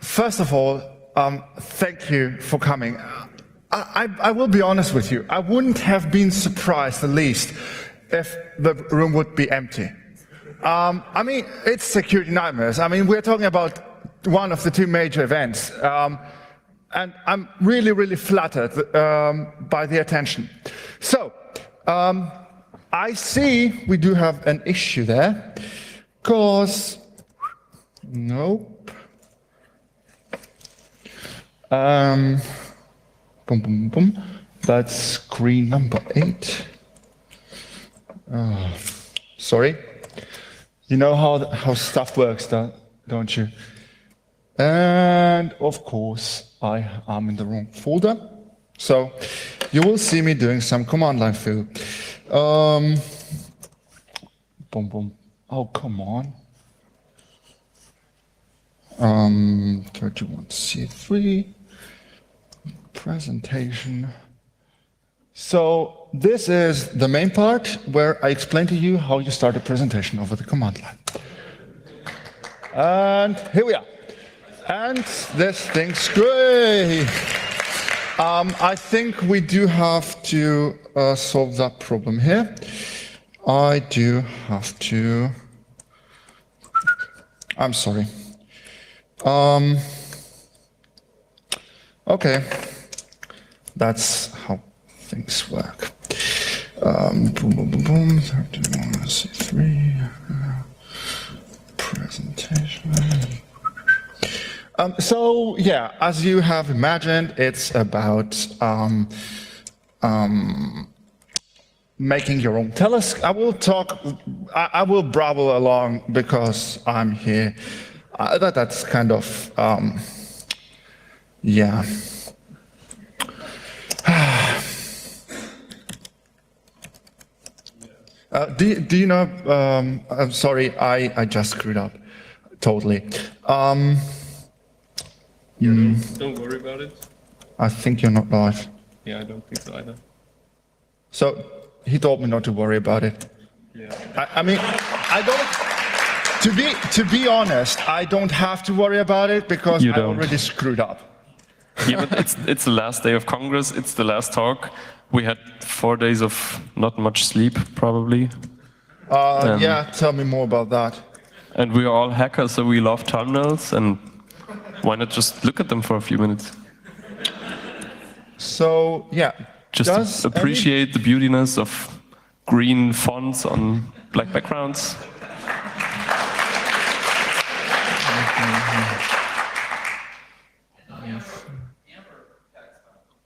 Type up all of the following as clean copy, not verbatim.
First of all, thank you for coming. I will be honest with you. I wouldn't have been surprised, at least, if the room would be empty. I mean, it's security nightmares. I mean, we're talking about one of the two major events. And I'm really, really flattered by the attention. So, I see we do have an issue there, because, nope. Boom, boom, boom. That's screen number 8. Sorry. You know how stuff works, don't you? And of course, I am in the wrong folder. So you will see me doing some command line fill. Boom, boom. Oh, come on. 31C3. Presentation. So this is the main part where I explain to you how you start a presentation over the command line. And here we are. And this thing's great. I think we do have to solve that problem here. I do have to. I'm sorry. Okay. That's how things work. Boom, boom, boom, boom. 31C3. Presentation. So yeah, as you have imagined, it's about making your own telescope. I will brabble along because I'm here. That's kind of yeah. Do you know? I'm sorry, I just screwed up totally. Don't worry about it. I think you're not live. Yeah, I don't think so either. So he told me not to worry about it. Yeah. I mean, I don't. To be honest, I don't have to worry about it because I already screwed up. Yeah, but it's the last day of Congress. It's the last talk. We had 4 days of not much sleep, probably. Yeah, tell me more about that. And we are all hackers, so we love terminals, and why not just look at them for a few minutes? So, yeah. Just appreciate the beautiness of green fonts on black backgrounds.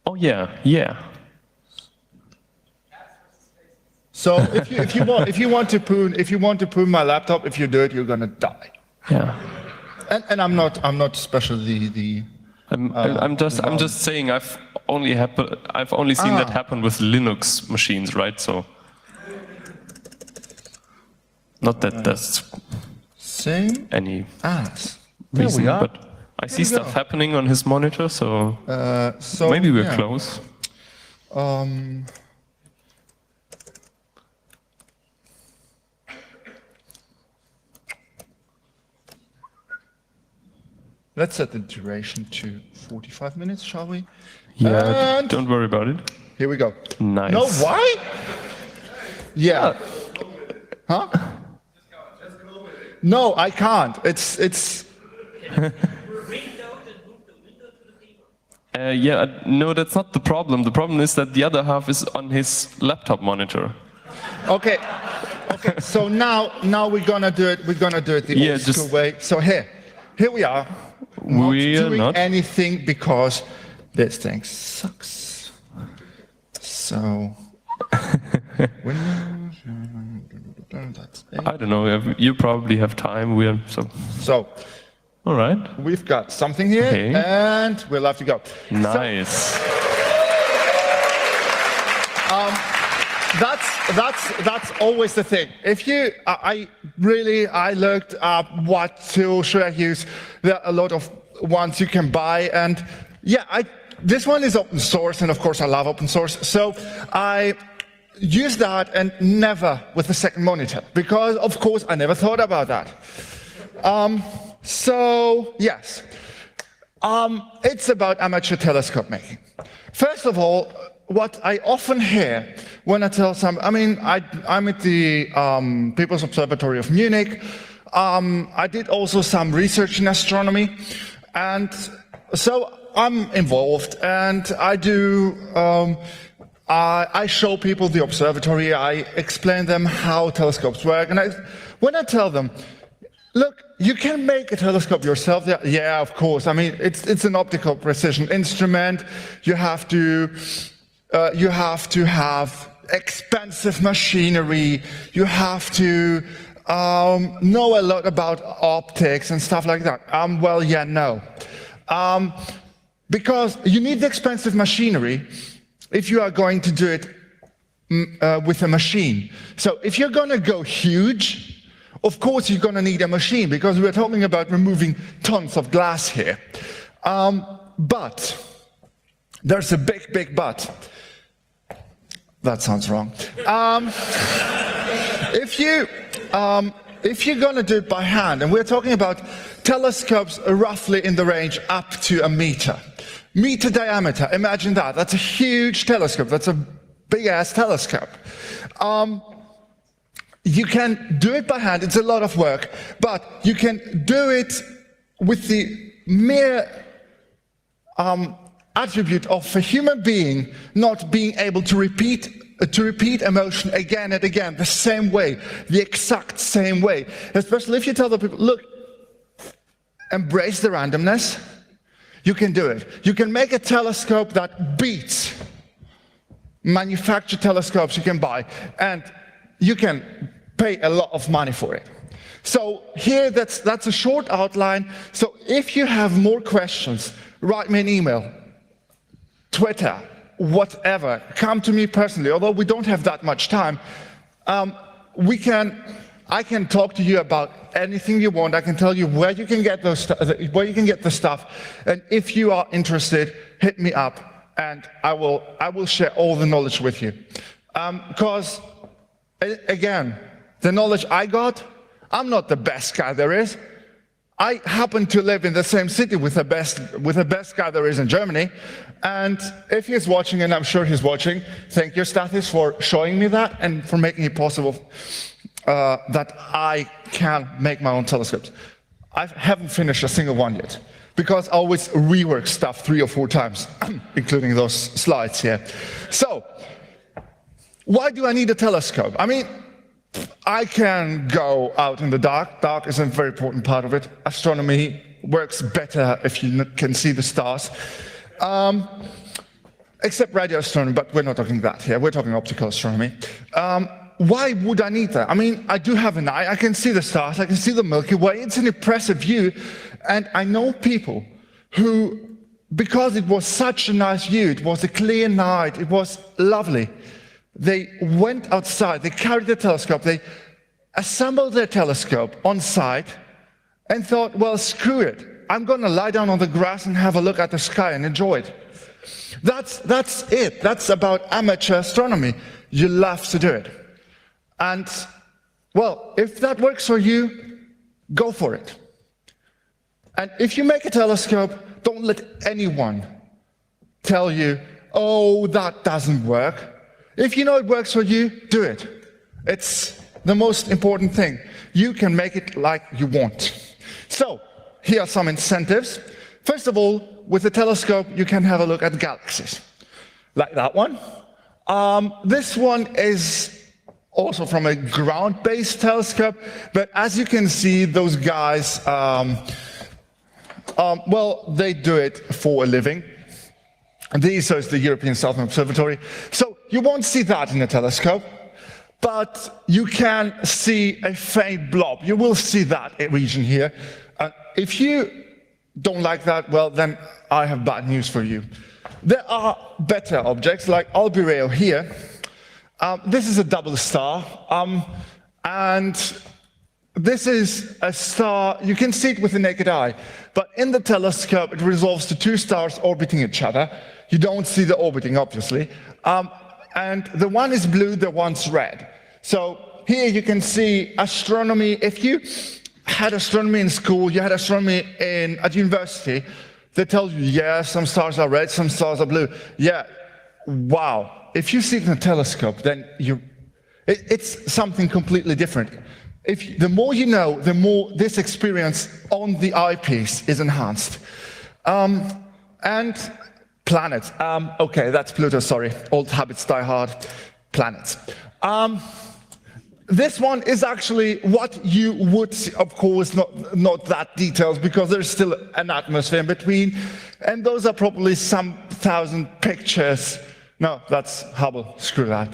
Oh yeah, yeah. So if you want to prune my laptop, if you do it, you're gonna die. Yeah. And I'm not especially I'm just saying I've only seen that happen with Linux machines, right? So not that that's same any as reason, but I see stuff happening on his monitor, so maybe we're close. Let's set the duration to 45 minutes, shall we? Yeah, don't worry about it. Here we go. Nice. No, why? Yeah. Huh? No, I can't. It's. Yeah, no, that's not the problem. The problem is that the other half is on his laptop monitor. Okay. Okay. So now we're gonna do it. We're gonna do it the old school way. So here we are. We're not doing not anything because this thing sucks. So. I don't know. You probably have time. So. All right. We've got something here, and we'll have to go. Nice. So, that's always the thing. If you, I looked up what tool should I use. There are a lot of ones you can buy, and yeah, this one is open source, and of course I love open source. So I use that, and never with a second monitor, because of course I never thought about that. So, yes, it's about amateur telescope making. First of all, what I often hear when I tell some, I'm at the People's Observatory of Munich. I did also some research in astronomy, and so I'm involved, and I do. I show people the observatory. I explain them how telescopes work, and when I tell them, look, you can make a telescope yourself. Yeah, of course. I mean, it's an optical precision instrument. You have to have expensive machinery. You have to know a lot about optics and stuff like that. Well, yeah, no. Because you need the expensive machinery if you are going to do it with a machine. So if you're going to go huge, of course you're going to need a machine, because we're talking about removing tons of glass here. But there's a big but. That sounds wrong. If you're going to do it by hand, and we're talking about telescopes roughly in the range up to a meter diameter, imagine that. That's a huge telescope. That's a big-ass telescope. You can do it by hand. It's a lot of work, but you can do it with the mere attribute of a human being not being able to repeat emotion again and again, the same way, the exact same way. Especially if you tell the people, look, embrace the randomness, you can do it. You can make a telescope that beats manufactured telescopes you can buy, and you can pay a lot of money for it. So here, that's a short outline. So if you have more questions, write me an email, Twitter, whatever. Come to me personally. Although we don't have that much time, I can talk to you about anything you want. I can tell you where you can get the stuff. And if you are interested, hit me up, and I will share all the knowledge with you. Because again, the knowledge I got, I'm not the best guy there is. I happen to live in the same city with the best guy there is in Germany. And if he's watching, and I'm sure he's watching, thank you, Stathis, for showing me that and for making it possible that I can make my own telescopes. I haven't finished a single one yet, because I always rework stuff 3 or 4 times, including those slides here. So, why do I need a telescope? I mean, I can go out in the dark. Dark is a very important part of it. Astronomy works better if you can see the stars. Except radio astronomy, but we're not talking that here. We're talking optical astronomy. Why would I need that? I mean, I do have an eye. I can see the stars. I can see the Milky Way. It's an impressive view. And I know people who, because it was such a nice view, it was a clear night, it was lovely, they went outside, they carried the telescope, they assembled their telescope on site and thought, well, screw it. I'm going to lie down on the grass and have a look at the sky and enjoy it. That's it. That's about amateur astronomy. You love to do it. And, well, if that works for you, go for it. And if you make a telescope, don't let anyone tell you, oh, that doesn't work. If you know it works for you, do it. It's the most important thing. You can make it like you want. So, here are some incentives. First of all, with a telescope, you can have a look at galaxies, like that one. This one is also from a ground-based telescope, but as you can see, those guys, well, they do it for a living. This is the European Southern Observatory. So you won't see that in a telescope, but you can see a faint blob. You will see that region here. If you don't like that, well, then I have bad news for you. There are better objects, like Albireo here. This is a double star, and this is a star. You can see it with the naked eye, but in the telescope, it resolves to 2 stars orbiting each other. You don't see the orbiting, obviously. And the one is blue, the one's red. So here you can see astronomy. If you had astronomy in school, you had astronomy at university, they tell you, yeah, some stars are red, some stars are blue. Yeah, wow. If you see it in a telescope, then it's something completely different. The more you know, the more this experience on the eyepiece is enhanced. And planets. Okay, that's Pluto, sorry. Old habits die hard. Planets. This one is actually what you would see, of course, not that detailed, because there's still an atmosphere in between, and those are probably some 1,000 pictures. No, that's Hubble, screw that.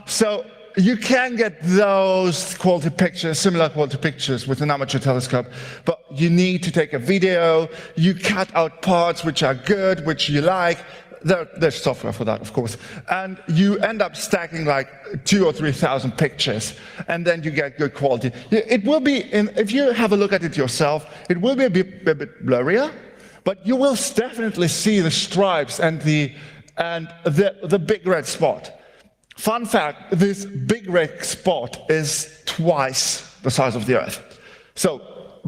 So you can get those quality pictures, similar quality pictures with an amateur telescope, but you need to take a video, you cut out parts which are good, which you like. There's software for that, of course. And you end up stacking like 2,000 or 3,000 pictures, and then you get good quality. It will be, if you have a look at it yourself, it will be a bit blurrier, but you will definitely see the stripes and the big red spot. Fun fact, this big red spot is twice the size of the Earth. So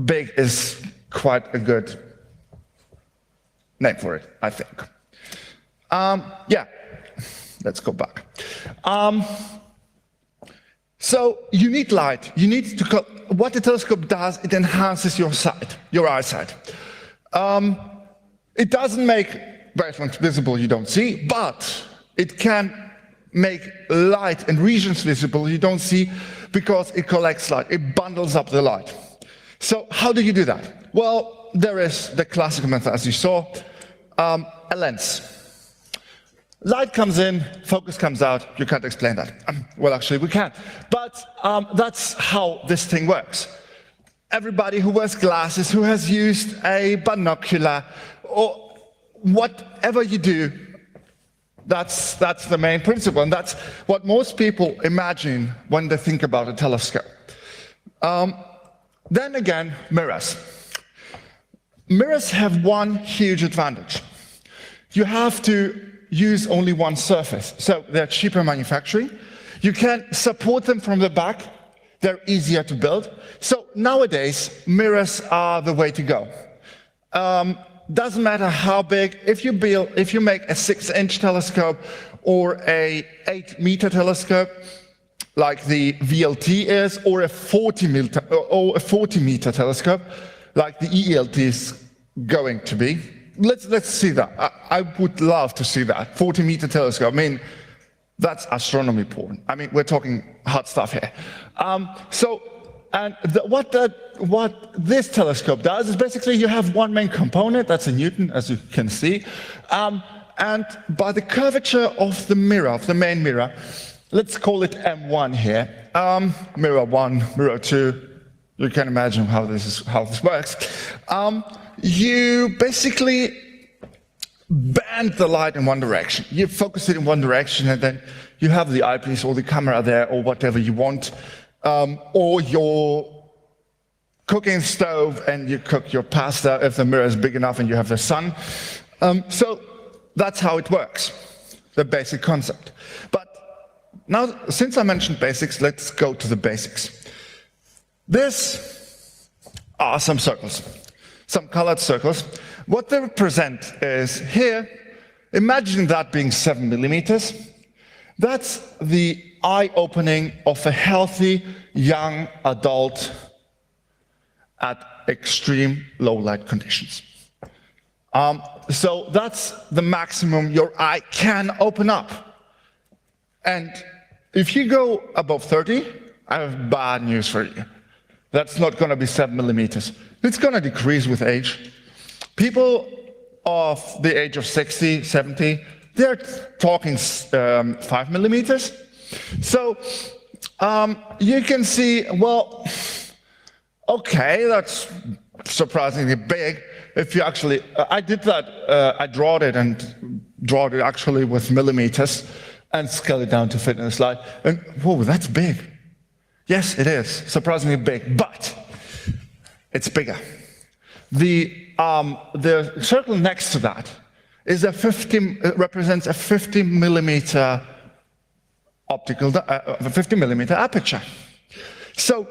big is quite a good name for it, I think. Yeah, let's go back. So you need light. You need to. What the telescope does, it enhances your sight, your eyesight. It doesn't make wavelengths visible you don't see, but it can make light and regions visible you don't see because it collects light. It bundles up the light. So how do you do that? Well, there is the classical method, as you saw, a lens. Light comes in, focus comes out. You can't explain that. Well, actually, we can. But that's how this thing works. Everybody who wears glasses, who has used a binocular, or whatever you do, that's the main principle. And that's what most people imagine when they think about a telescope. Then again, mirrors. Mirrors have one huge advantage. You have to use only one surface. So they're cheaper manufacturing. You can support them from the back. They're easier to build. So nowadays, mirrors are the way to go. Doesn't matter how big. If you make a 6-inch telescope or a 8-meter telescope, like the VLT is, or a 40-meter telescope, like the ELT is going to be. Let's see that. I would love to see that 40-meter telescope. I mean, that's astronomy porn. I mean, we're talking hot stuff here. What this telescope does is basically you have one main component, that's a Newton, as you can see, and by the curvature of the mirror, of the main mirror, let's call it M1 here. Mirror 1, mirror 2. You can imagine how this works. You basically bend the light in one direction. You focus it in one direction, and then you have the eyepiece or the camera there, or whatever you want, or your cooking stove, and you cook your pasta if the mirror is big enough and you have the sun. So that's how it works, the basic concept. But now, since I mentioned basics, let's go to the basics. These are some circles. Some colored circles. What they represent is here, imagine that being 7 millimeters. That's the eye opening of a healthy young adult at extreme low light conditions. So that's the maximum your eye can open up. And if you go above 30, I have bad news for you. That's not going to be 7 millimeters. It's going to decrease with age. People of the age of 60, 70, they're talking 5 millimeters. So you can see, well, okay, that's surprisingly big. If you actually, I did that, I drawed it actually with millimeters and scaled it down to fit in the slide. And whoa, that's big. Yes, it is, surprisingly big, but it's bigger. The circle next to that is represents a 50 millimeter optical, 50 millimeter aperture. So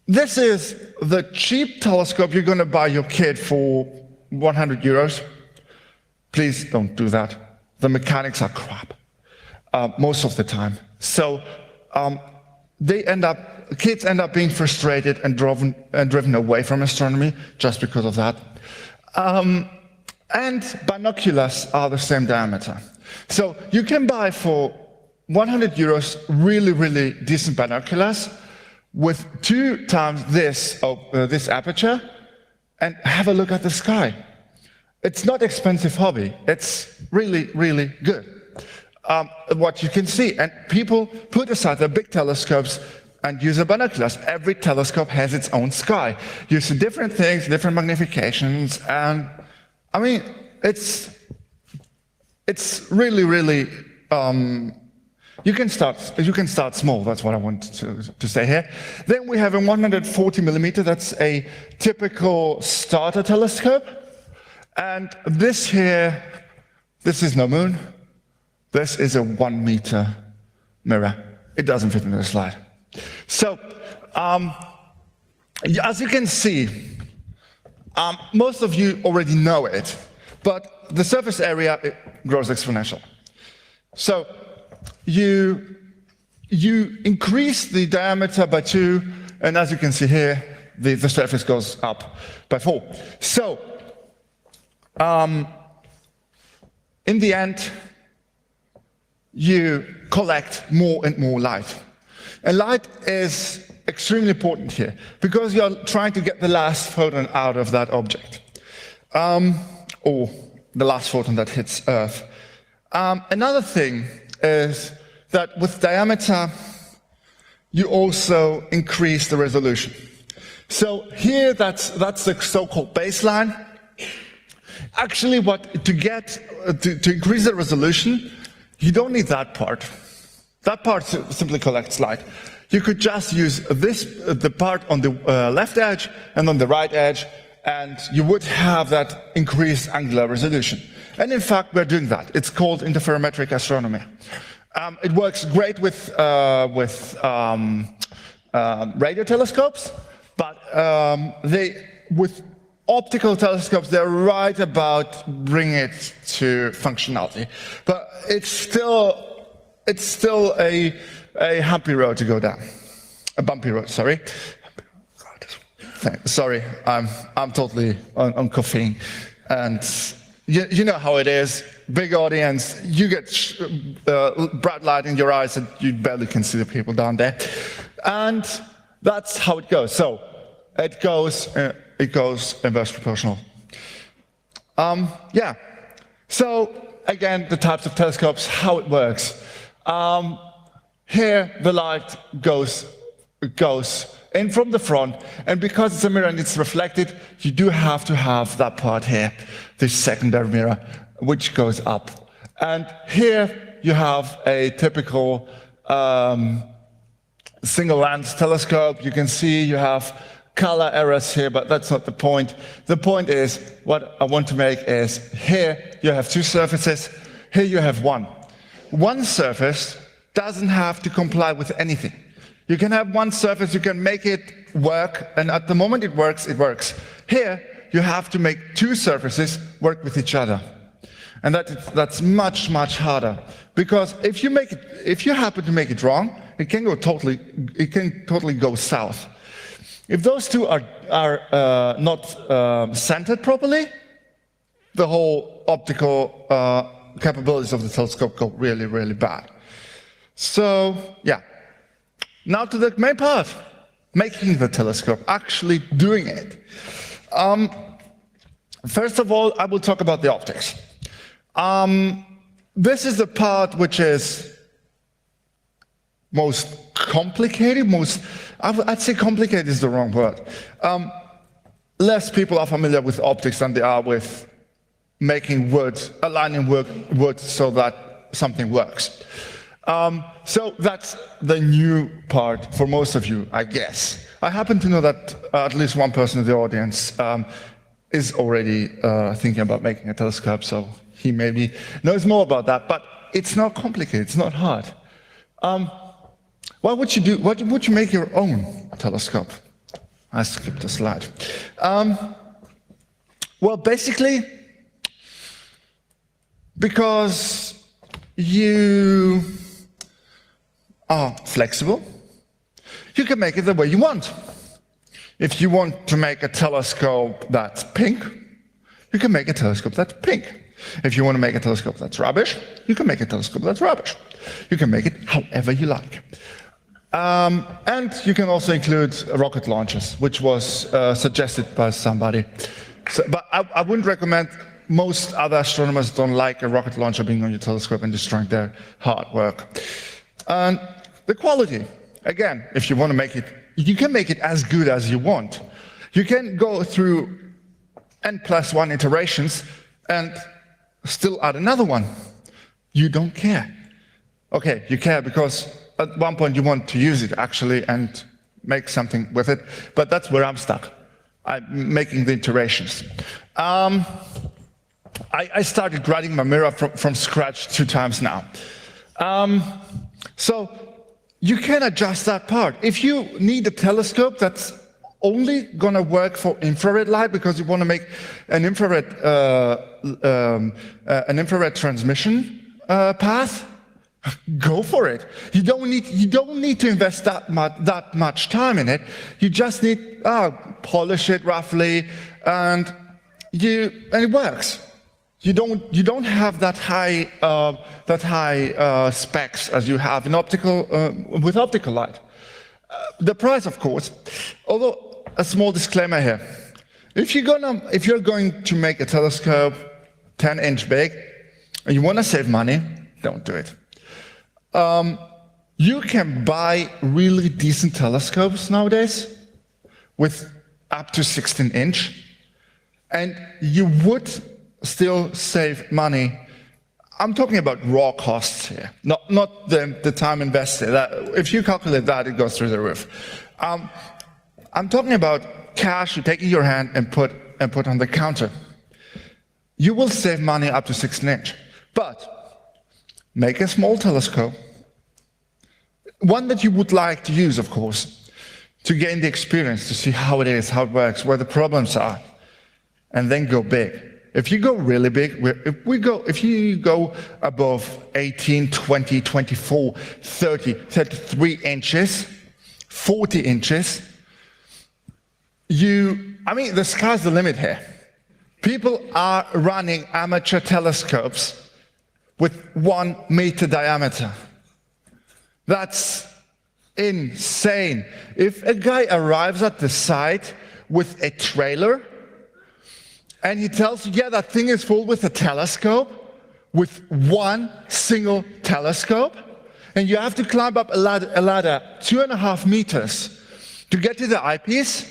This is the cheap telescope you're going to buy your kid for 100 euros. Please don't do that. The mechanics are crap most of the time. So kids end up being frustrated and driven away from astronomy just because of that. And binoculars are the same diameter. So you can buy for 100 euros really, really decent binoculars with 2 times this aperture and have a look at the sky. It's not expensive hobby. It's really, really good. What you can see, and people put aside their big telescopes and use the binoculars. Every telescope has its own sky. You see different things, different magnifications, and I mean, it's really, really. You can start small. That's what I want to say here. Then we have a 140 millimeter. That's a typical starter telescope, and this here, this is no moon. This is a 1 meter mirror. It doesn't fit into the slide. So, as you can see, most of you already know it, but the surface area grows exponential. So, you increase the diameter by 2, and as you can see here, the surface goes up by 4. So, in the end, you collect more and more light. And light is extremely important here, because you're trying to get the last photon out of that object, or the last photon that hits Earth. Another thing is that with diameter, you also increase the resolution. So here, that's the so-called baseline. Actually, to increase the resolution, you don't need that part. That part simply collects light. You could just use the part on the left edge and on the right edge, and you would have that increased angular resolution. And in fact, we're doing that. It's called interferometric astronomy. It works great with radio telescopes, but with optical telescopes, they're right about bringing it to functionality. But it's still a bumpy road to go down. A bumpy road, sorry. Sorry, I'm totally on caffeine. And you know how it is. Big audience, you get bright light in your eyes and you barely can see the people down there. And that's how it goes. So it goes inverse proportional. Yeah. So again, the types of telescopes, how it works. Here, the light goes in from the front, and because it's a mirror and it's reflected, you do have to have that part here, this secondary mirror, which goes up. And here you have a typical single lens telescope. You can see you have color errors here, but that's not the point. The point is, what I want to make is, here you have 2 surfaces, here you have 1. One surface doesn't have to comply with anything. You can have 1 surface, you can make it work, and at the moment it works, it works. Here, you have to make 2 surfaces work with each other. And that's much, much harder. Because if you happen to make it wrong, it can totally go south. If those 2 are not centered properly, the whole optical capabilities of the telescope go really, really bad. So, yeah. Now to the main part, making the telescope, actually doing it. First of all, I will talk about the optics. This is the part which is most complicated, I'd say complicated is the wrong word. Less people are familiar with optics than they are with making aligning wood so that something works. So that's the new part for most of you, I guess. I happen to know that at least one person in the audience is already thinking about making a telescope, so he maybe knows more about that. But it's not complicated, it's not hard. What would you do? What would you make your own telescope? I skipped a slide. Well, basically, because you are flexible, you can make it the way you want. If you want to make a telescope that's pink, you can make a telescope that's pink. If you want to make a telescope that's rubbish, you can make a telescope that's rubbish. You can make it however you like. And you can also include rocket launchers, which was suggested by somebody. But I wouldn't recommend. Most other astronomers don't like a rocket launcher being on your telescope and destroying their hard work. And the quality, again, if you want to make it, you can make it as good as you want. You can go through n+1 iterations and still add another one. You don't care. Okay, you care because at one point you want to use it actually and make something with it, but that's where I'm stuck. I'm making the iterations. I started writing my mirror from scratch 2 times now. So you can adjust that part. If you need a telescope that's only going to work for infrared light because you want to make an infrared transmission path, go for it. You don't need to invest that much time in it. You just need polish it roughly, and it works. You don't have that high specs as you have in with optical light. The price, of course. Although a small disclaimer here: if you're going to make a telescope 10-inch big and you want to save money, don't do it. You can buy really decent telescopes nowadays with up to 16-inch, and you would still save money. I'm talking about raw costs here, not the time invested. If you calculate that, it goes through the roof. I'm talking about cash you take in your hand and put on the counter. You will save money up to 16-inch, but make a small telescope, one that you would like to use, of course, to gain the experience, to see how it is, how it works, where the problems are, and then go big. If you go really big, if you go above 18, 20, 24, 30, 33 inches, 40 inches, the sky's the limit here. People are running amateur telescopes with 1 meter diameter. That's insane. If a guy arrives at the site with a trailer and he tells you, yeah, that thing is full with a telescope, with 1 single telescope, and you have to climb up a ladder 2.5 meters to get to the eyepiece,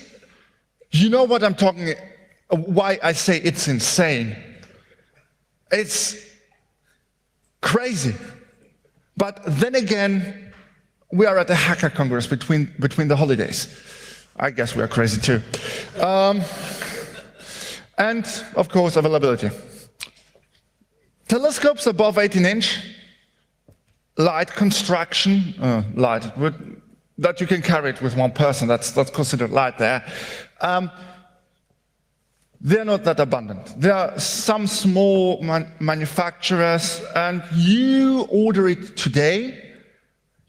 you know what I'm talking, why I say it's insane. It's crazy. But then again, we are at the Hacker Congress between the holidays. I guess we are crazy too. And, of course, availability. Telescopes above 18-inch, light construction, that you can carry it with 1 person, that's considered light there. They're not that abundant. There are some small manufacturers, and you order it today,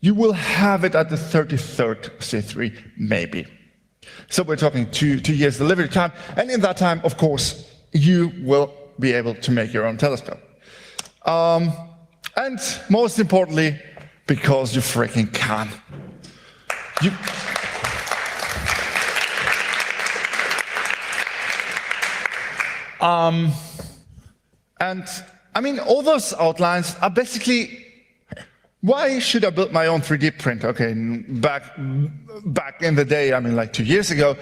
you will have it at the 33rd C3, maybe. So we're talking 2 years delivery time, and in that time, of course, you will be able to make your own telescope. And most importantly, because you freaking can. All those outlines are basically, why should I build my own 3D printer? Okay, back in the day, like 2 years ago,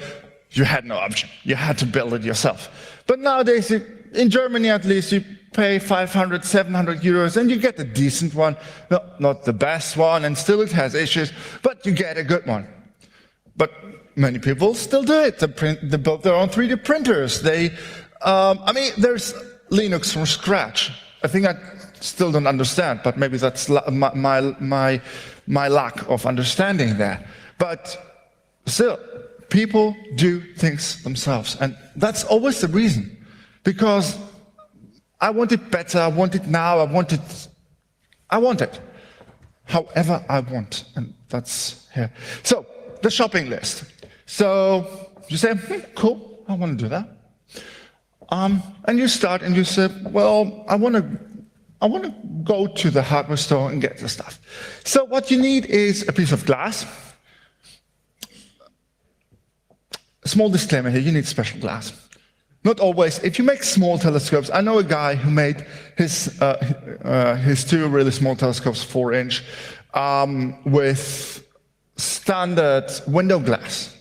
you had no option. You had to build it yourself. But nowadays, in Germany at least, you pay 500, 700 euros and you get a decent one. No, not the best one, and still it has issues, but you get a good one. But many people still do it. They build their own 3D printers. There's Linux from scratch. I think I still don't understand, but maybe that's my lack of understanding there. But still, people do things themselves. And that's always the reason. Because I want it better, I want it now, I want it however I want. And that's here. So, the shopping list. So, you say, cool, I want to do that. And you start and you say, well, I want to go to the hardware store and get the stuff. So what you need is a piece of glass. A small disclaimer here, you need special glass. Not always. If you make small telescopes, I know a guy who made his 2 really small telescopes, 4-inch, with standard window glass,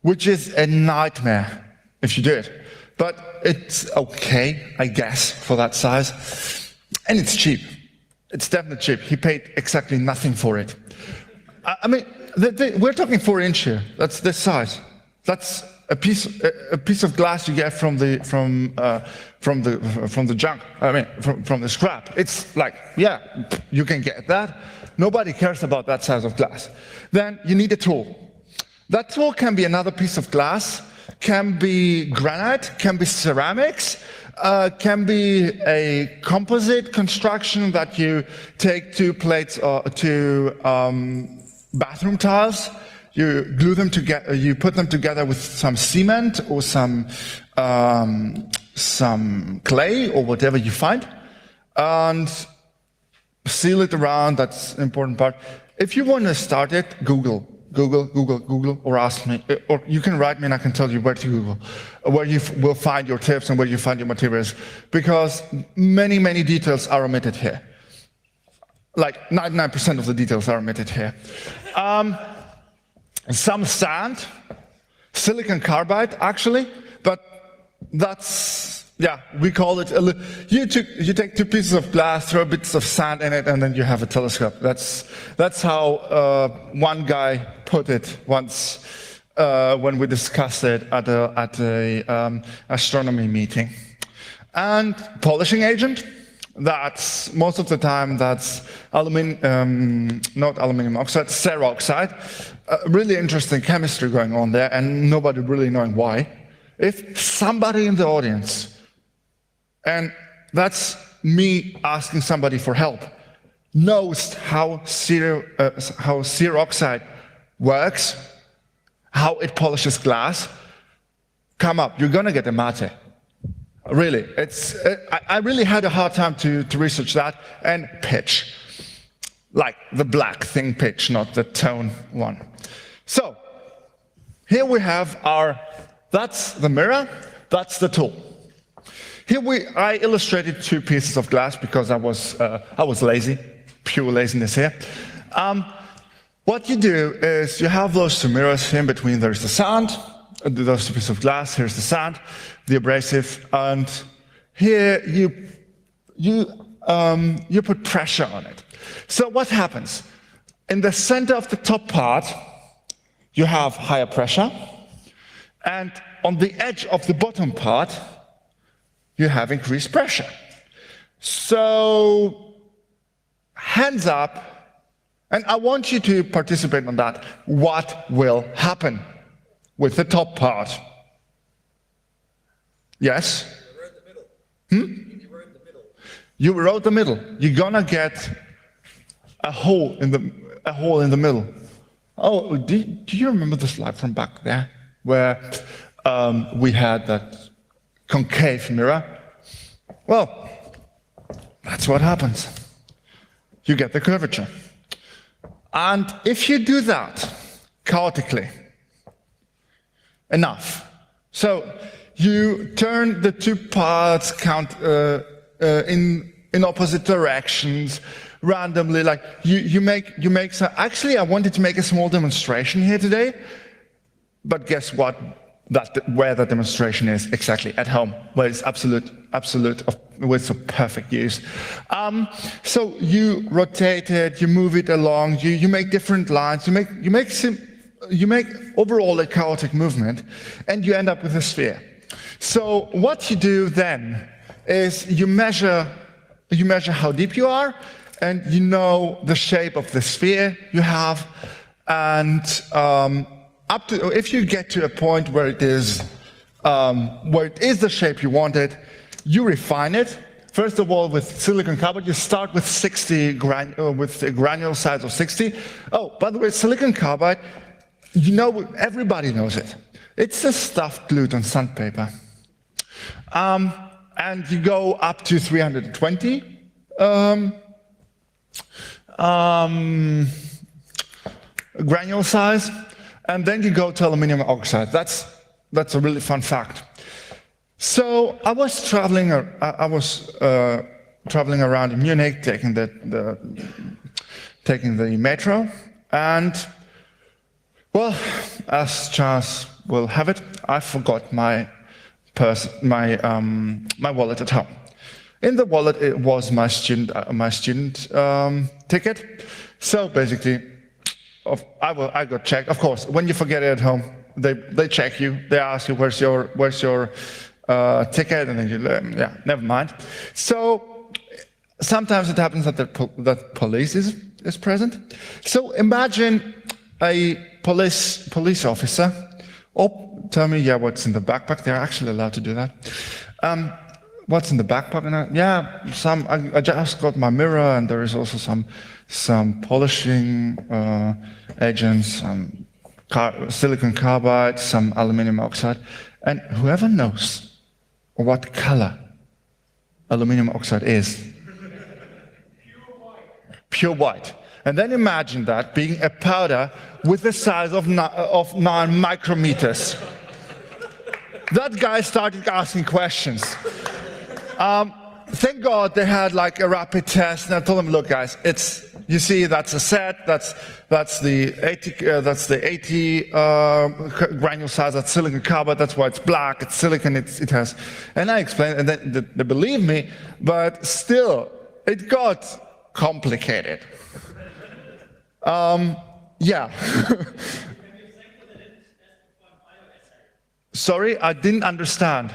which is a nightmare if you do it. But it's okay, I guess, for that size. And it's cheap. It's definitely cheap. He paid exactly nothing for it. I mean, we're talking 4-inch here. That's this size. That's a piece of glass you get from the junk. I mean, from the scrap. It's like, yeah, you can get that. Nobody cares about that size of glass. Then you need a tool. That tool can be another piece of glass, can be granite, can be ceramics, can be a composite construction that you take 2 plates or 2 bathroom tiles, you glue them together, you put them together with some cement or some clay or whatever you find, and seal it around. That's the important part. If you want to start it, Google, or ask me, or you can write me and I can tell you where to Google, where you will find your tips and where you find your materials, because many, many details are omitted here. Like 99% of the details are omitted here. Some sand, silicon carbide actually, but that's, yeah, we call it, you take 2 pieces of glass, throw bits of sand in it, and then you have a telescope. That's how one guy put it once when we discussed it at a astronomy meeting. And polishing agent, that's most of the time that's not aluminum oxide, ceroxide. Really interesting chemistry going on there, and nobody really knowing why. If somebody in the audience, and that's me asking somebody for help, knows how ceroxide works, how it polishes glass, come up, you're gonna get a mate. Really, I really had a hard time to research that. And pitch, like the black thing pitch, not the tone one. So, here we have that's the mirror, that's the tool. Here I illustrated 2 pieces of glass because I was lazy, pure laziness here. What you do is you have those 2 mirrors. In between there's the sand, those 2 pieces of glass. Here's the sand, the abrasive, and here you put pressure on it. So what happens? In the center of the top part, you have higher pressure, and on the edge of the bottom part, you have increased pressure. So, hands up, and I want you to participate on that. What will happen with the top part? Yes? You were in the middle. You were in the middle. You're gonna get a hole in the middle. Oh, do you remember the slide from back there where we had that concave mirror? Well, that's what happens. You get the curvature. And if you do that chaotically enough, so you turn the 2 parts in opposite directions randomly, like you make some. Actually, I wanted to make a small demonstration here today, but guess what? Where the demonstration is exactly at home, where it's absolute with a perfect use. So you rotate it, you move it along, you make different lines, you make overall a chaotic movement, and you end up with a sphere. So what you do then is you measure how deep you are, and you know the shape of the sphere you have, and if you get to a point where it is the shape you wanted, you refine it. First of all, with silicon carbide, you start with with a granule size of 60. Oh, by the way, silicon carbide, everybody knows it. It's the stuff glued on sandpaper. And you go up to 320 granule size, and then you go to aluminum oxide. That's a really fun fact. So I was traveling around in Munich, taking the metro, and well, as chance will have it, I forgot my wallet at home. In the wallet, it was my student ticket. So basically, I got checked. Of course, when you forget it at home, they check you. They ask you where's your ticket, and then you never mind. So sometimes it happens that the police is present. So imagine a police officer. Oh, tell me, what's in the backpack? They're actually allowed to do that. What's in the backpack? And I just got my mirror, and there is also some polishing agents, some silicon carbide, some aluminum oxide, and whoever knows what color aluminum oxide is. Pure white. And then imagine that being a powder with the size of 9 micrometers. That guy started asking questions. Thank God they had like a rapid test, and I told him, look, guys, you see, that's a set. That's the 80 granule size. That's silicon carbide. That's why it's black. It's silicon. It has. And I explained, and they believed me, but still, it got complicated. Yeah. Sorry, I didn't understand.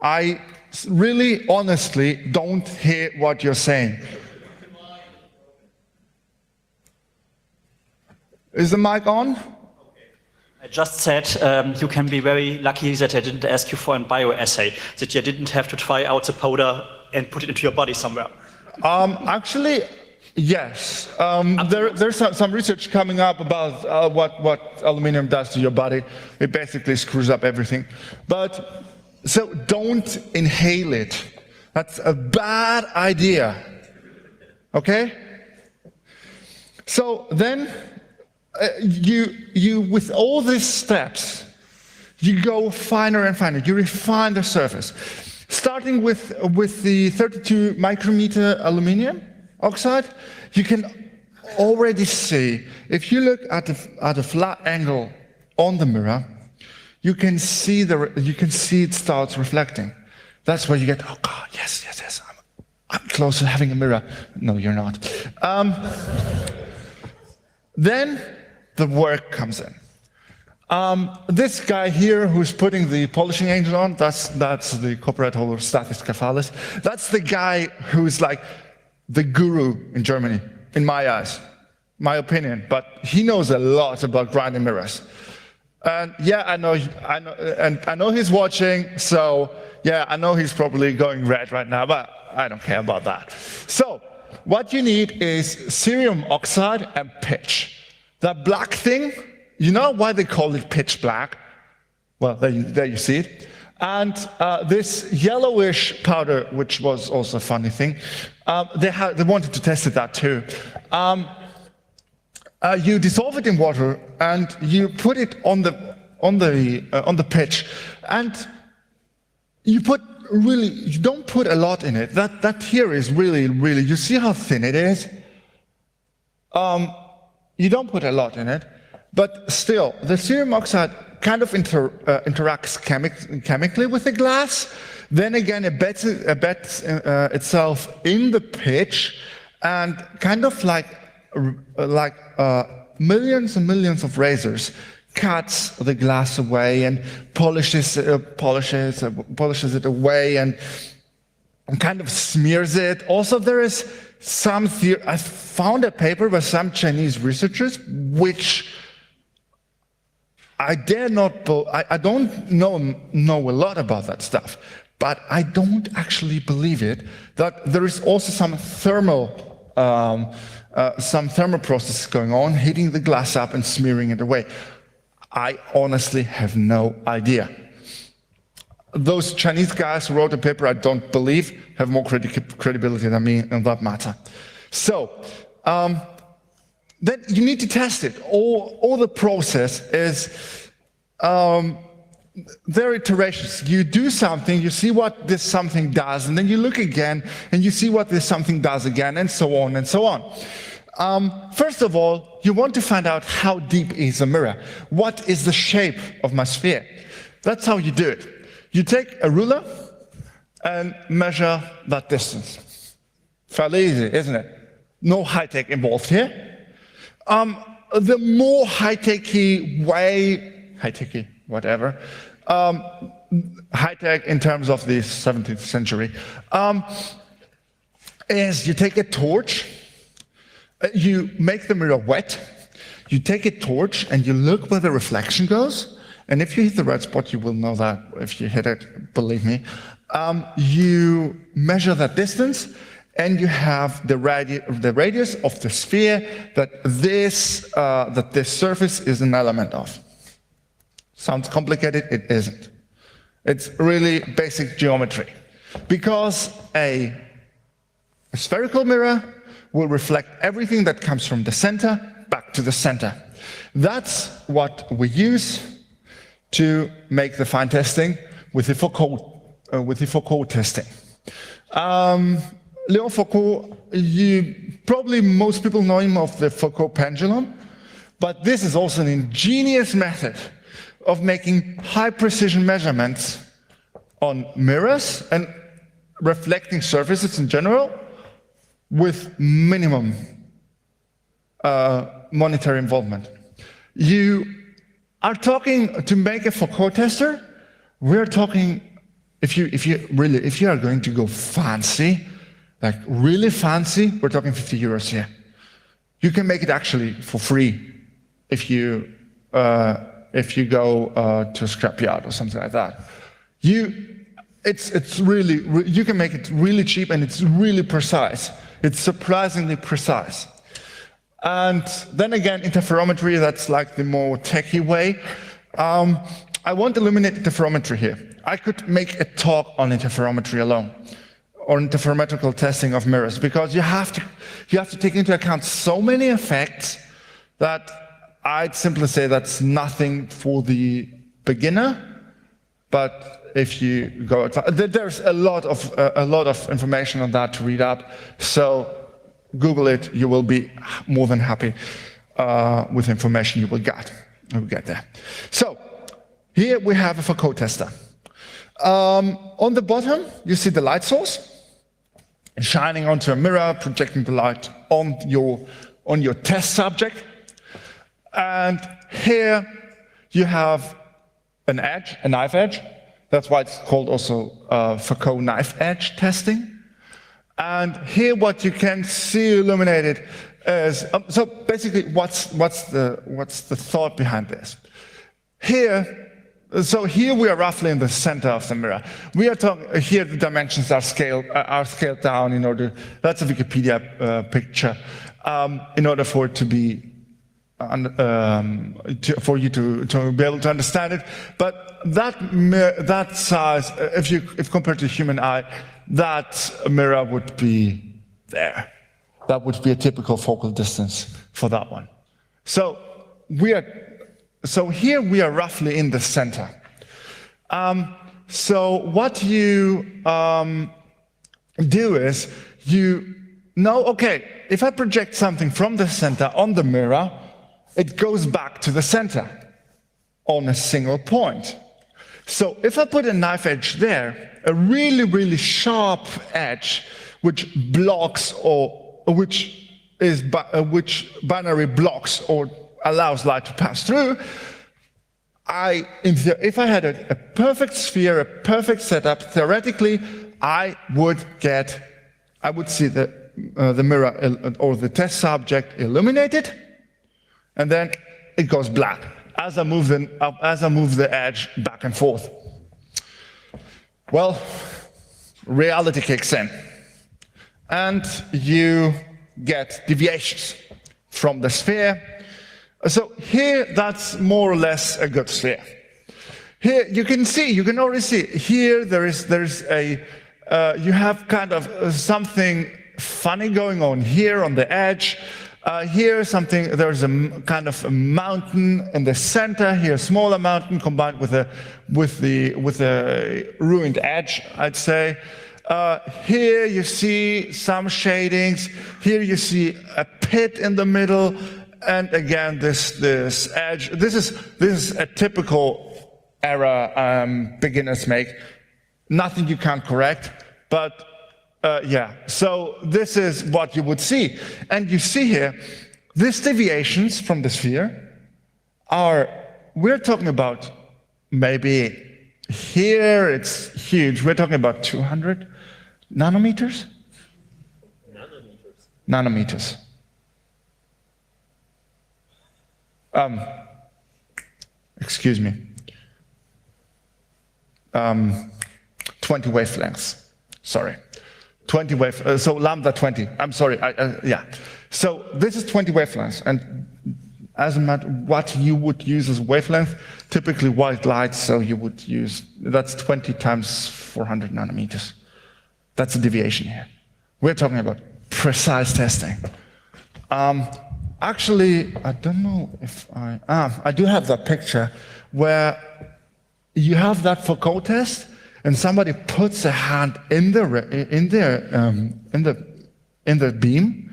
I really, honestly don't hear what you're saying. Is the mic on? I just said you can be very lucky that I didn't ask you for a bioassay, that you didn't have to try out the powder and put it into your body somewhere. Actually, yes. There's some research coming up about what aluminum does to your body. It basically screws up everything. But so don't inhale it. That's a bad idea. Okay? So then you with all these steps, you go finer and finer. You refine the surface. Starting with the 32 micrometer aluminum oxide, you can already see, if you look at a flat angle on the mirror, you can see it starts reflecting. That's where you get, oh God, yes, I'm close to having a mirror. No, you're not. Then the work comes in. This guy here who's putting the polishing agent on, that's the copyright holder, Stathis Kafalis. That's the guy who's like the guru in Germany, in my eyes, my opinion. But he knows a lot about grinding mirrors. And yeah, I know he's watching, so yeah, I know he's probably going red right now, but I don't care about that. So what you need is cerium oxide and pitch. That black thing, you know why they call it pitch black? Well, there you see it. And this yellowish powder, which was also a funny thing, they wanted to test that too. You dissolve it in water and you put it on the pitch, and you don't put a lot in it. That here is really, you see how thin it is? You don't put a lot in it, but still, the cerium oxide kind of interacts chemically with the glass. Then again, it beds itself in the pitch, and kind of like millions and millions of razors cuts the glass away and polishes it away, and kind of smears it. Also, there is some theory. I found a paper by some Chinese researchers, which I dare not. I don't know a lot about that stuff, but I don't actually believe it. That there is also some thermal processes going on, heating the glass up and smearing it away. I honestly have no idea. Those Chinese guys who wrote the paper, I don't believe, have more credibility than me in that matter. So, then you need to test it. All the process is, there are iterations. You do something, you see what this something does, and then you look again, and you see what this something does again, and so on and so on. First of all, you want to find out how deep is a mirror. What is the shape of my sphere? That's how you do it. You take a ruler and measure that distance. Fairly easy, isn't it? No high-tech involved here. The more high-techy way, high-techy, whatever, high-tech in terms of the 17th century, is you take a torch, you make the mirror wet, you take a torch and you look where the reflection goes, and if you hit the right spot, you will know that if you hit it, believe me. You measure that distance, and you have the radius of the sphere that this surface is an element of. Sounds complicated? It isn't. It's really basic geometry. Because a spherical mirror will reflect everything that comes from the center back to the center. That's what we use to make the fine testing with the Foucault testing. Léon Foucault, most people know him of the Foucault pendulum, but this is also an ingenious method of making high precision measurements on mirrors and reflecting surfaces in general with minimum monetary involvement. You are talking to make a Foucault tester. We're talking, if you are going to go fancy, like really fancy, we're talking 50 euros here. You can make it actually for free if you go to a scrapyard or something like that. It's really, you can make it really cheap, and it's really precise. It's surprisingly precise. And then again, interferometry, that's like the more techie way. I won't illuminate interferometry here. I could make a talk on interferometry alone, or interferometrical testing of mirrors, because you have to take into account so many effects that I'd simply say that's nothing for the beginner. But if you go, there's a lot of information on that to read up. So Google it. You will be more than happy with information you will get. We'll get there. So here we have a Foucault tester. On the bottom, you see the light source shining onto a mirror, projecting the light on your test subject. And here you have an edge, a knife edge. That's why it's called also Foucault knife edge testing. And here what you can see illuminated is, so basically what's the thought behind this? Here we are roughly in the center of the mirror. We are talking, here the dimensions are scaled down in order, that's a Wikipedia picture, in order for it to be, for you to be able to understand it. But that size, if compared to the human eye, that mirror would be there. That would be a typical focal distance for that one. So here we are roughly in the center. So what you do is you know, okay, if I project something from the center on the mirror, it goes back to the center on a single point. So if I put a knife edge there, a really, really sharp edge, which blocks which binary blocks or allows light to pass through, if I had a perfect sphere, a perfect setup, theoretically, I would see the mirror or the test subject illuminated, and then it goes black as I move the edge back and forth. Well, reality kicks in, and you get deviations from the sphere. So here, that's more or less a good sphere. Here you can already see. Here you have kind of something funny going on here on the edge. Here there's a kind of a mountain in the center. Here, a smaller mountain combined with a ruined edge, I'd say. Here you see some shadings. Here you see a pit in the middle, and again this edge. This is a typical error beginners make. Nothing you can't correct, but yeah. So this is what you would see, and you see here these deviations from the sphere we're talking about maybe here it's huge. We're talking about 200 nanometers. Nanometers. Excuse me. 20 wavelengths. Sorry. 20 so lambda 20. I'm sorry. Yeah. So this is 20 wavelengths, and as a matter what you would use as wavelength, typically white light. So you would use that's 20 times 400 nanometers. That's a deviation here. We're talking about precise testing. Actually, I don't know if I do have that picture where you have that Foucault test, and somebody puts a hand in the beam.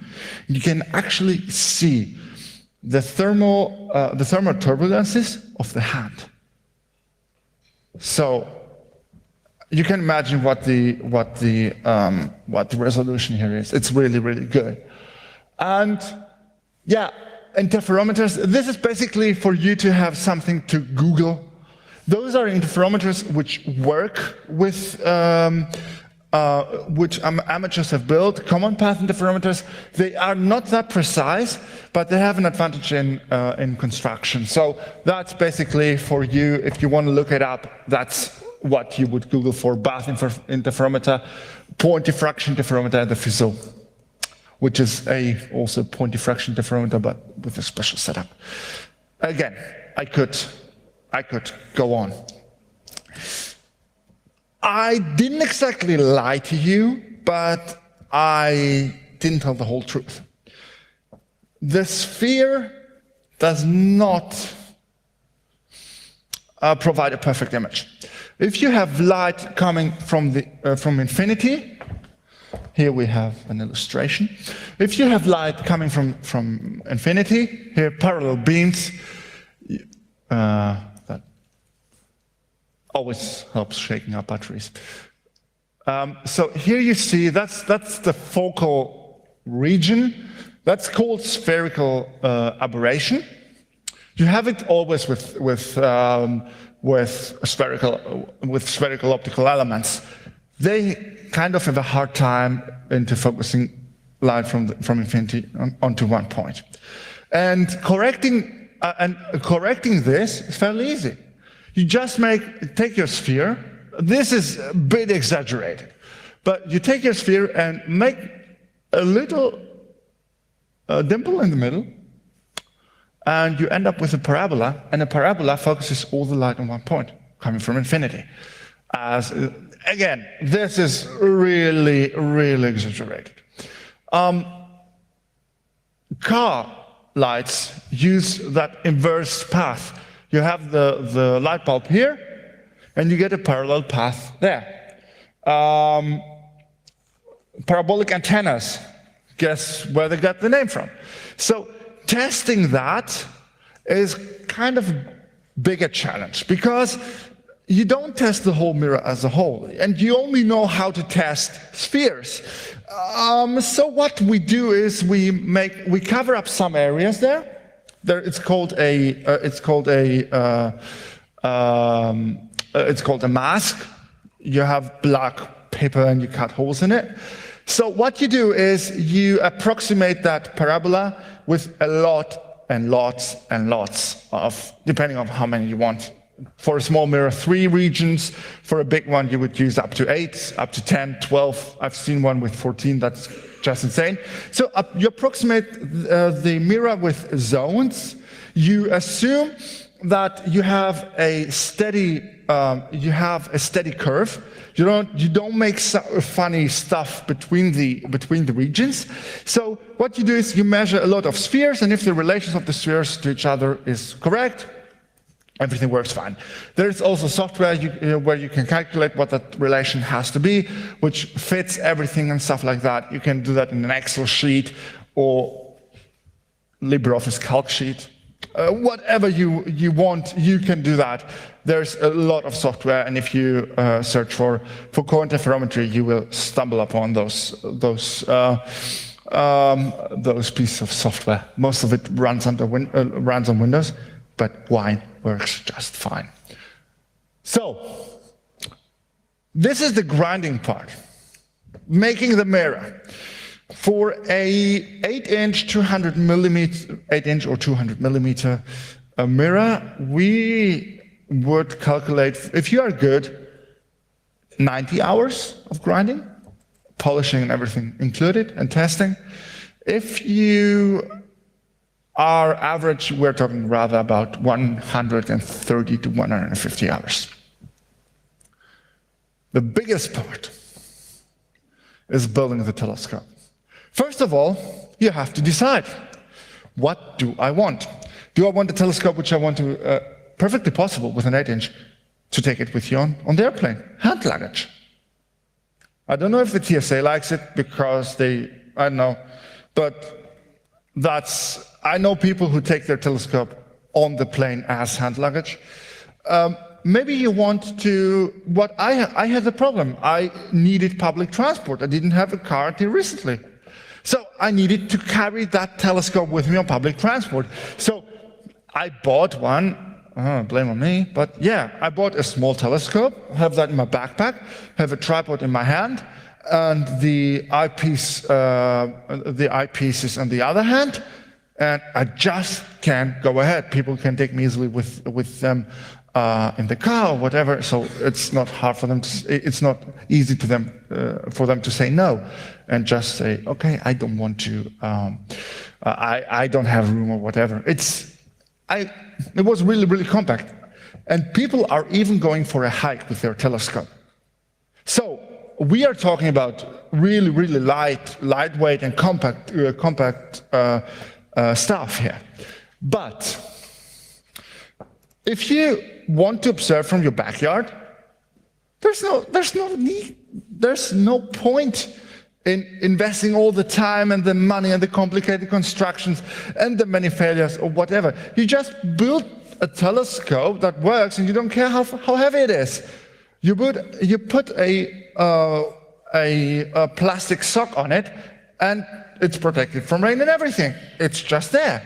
You can actually see the thermal turbulences of the hand. So you can imagine what the resolution here is. It's really, really good. And yeah, interferometers. This is basically for you to have something to Google. Those are interferometers which work with which amateurs have built, common path interferometers. They are not that precise, but they have an advantage in construction. So that's basically for you, if you want to look it up, that's what you would Google for: bath interferometer, point diffraction interferometer, and the Fizeau, which is also point diffraction interferometer, but with a special setup. Again, I could go on. I didn't exactly lie to you, but I didn't tell the whole truth. The sphere does not provide a perfect image. If you have light coming from infinity, here we have an illustration. If you have light coming from infinity, here parallel beams, that always helps shaking up batteries. So here you see that's the focal region. That's called spherical aberration. You have it always with spherical optical elements. They kind of have a hard time into focusing light from infinity onto one point. And correcting this is fairly easy. You just take your sphere. This is a bit exaggerated, but you take your sphere and make a little dimple in the middle, and you end up with a parabola, and a parabola focuses all the light on one point, coming from infinity. Again, this is really, really exaggerated. Car lights use that inverse path. You have the light bulb here, and you get a parallel path there. Parabolic antennas, guess where they got the name from? So testing that is kind of a bigger challenge, because you don't test the whole mirror as a whole, and you only know how to test spheres. So what we do is we cover up some areas there. It's called a mask. You have black paper and you cut holes in it. So what you do is you approximate that parabola with a lot and lots and lots of, depending on how many you want. For a small mirror, 3 regions. For a big one, you would use up to 8, up to 10, 12. I've seen one with 14, that's just insane. So you approximate the mirror with zones. You assume that you have a steady curve. You don't make funny stuff between the regions. So what you do is you measure a lot of spheres, and if the relations of the spheres to each other is correct, everything works fine. There's also software where you can calculate what that relation has to be, which fits everything and stuff like that. You can do that in an Excel sheet or LibreOffice calc sheet. Whatever you want, you can do that. There's a lot of software, and if you search for core interferometry, you will stumble upon those pieces of software. Most of it runs on Windows, but Wine works just fine. So this is the grinding part, making the mirror. For a 8-inch, 200 millimeter, 8-inch or 200 millimeter mirror, we would calculate, if you are good, 90 hours of grinding, polishing and everything included, and testing. If you are average, we're talking rather about 130 to 150 hours. The biggest part is building the telescope. First of all, you have to decide, what do I want? Do I want a telescope which I want to, perfectly possible with an 8-inch, to take it with you on the airplane, hand luggage. I don't know if the TSA likes it because I don't know, but I know people who take their telescope on the plane as hand luggage. Maybe you want to, I had the problem. I needed public transport. I didn't have a car until recently. So I needed to carry that telescope with me on public transport. So I bought one, blame on me, but yeah, I bought a small telescope, have that in my backpack, have a tripod in my hand, and the eyepiece is on the other hand, and I just can't go ahead. People can take me easily with them in the car or whatever, so it's not hard for them it's not easy to them for them to say no and just say, okay, I don't want to, I don't have room or whatever. It was really, really compact. And people are even going for a hike with their telescope. So we are talking about really, really lightweight and compact stuff here. But if you want to observe from your backyard, there's no point in investing all the time and the money and the complicated constructions and the many failures or whatever. You just build a telescope that works, and you don't care how heavy it is. You put a plastic sock on it, and it's protected from rain and everything. It's just there.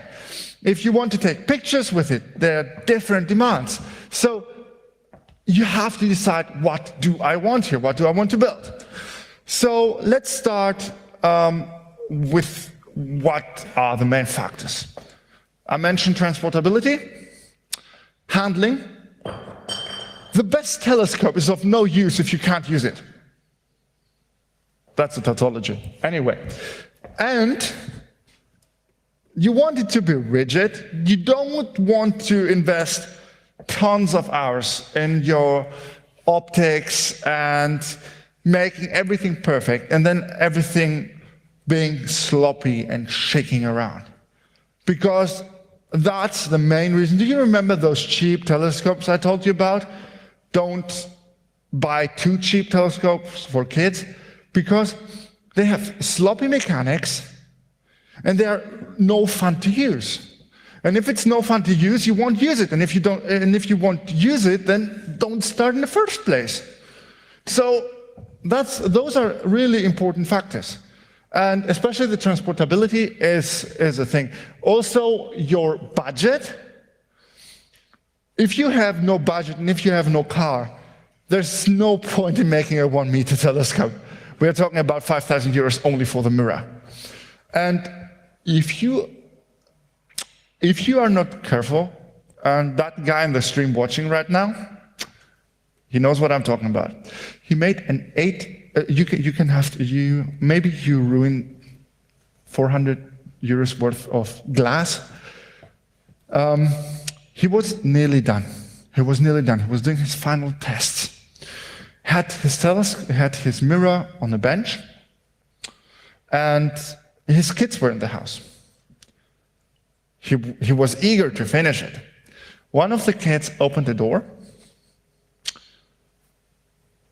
If you want to take pictures with it, there are different demands. So you have to decide, what do I want here? What do I want to build? So let's start with what are the main factors. I mentioned transportability, handling. The best telescope is of no use if you can't use it. That's a tautology. Anyway, and you want it to be rigid. You don't want to invest tons of hours in your optics and making everything perfect, and then everything being sloppy and shaking around. Because that's the main reason. Do you remember those cheap telescopes I told you about? Don't buy too cheap telescopes for kids, because they have sloppy mechanics and they are no fun to use. And if it's no fun to use, you won't use it. And if you won't use it, then don't start in the first place. So those are really important factors. And especially the transportability is a thing. Also, your budget. If you have no budget and if you have no car, there's no point in making a 1 meter telescope. We are talking about 5,000 euros only for the mirror. And if you are not careful, and that guy in the stream watching right now, he knows what I'm talking about. He made an 8, maybe you ruin 400 euros worth of glass. He was nearly done. He was doing his final tests. Had his mirror on a bench, and his kids were in the house. He was eager to finish it. One of the kids opened the door,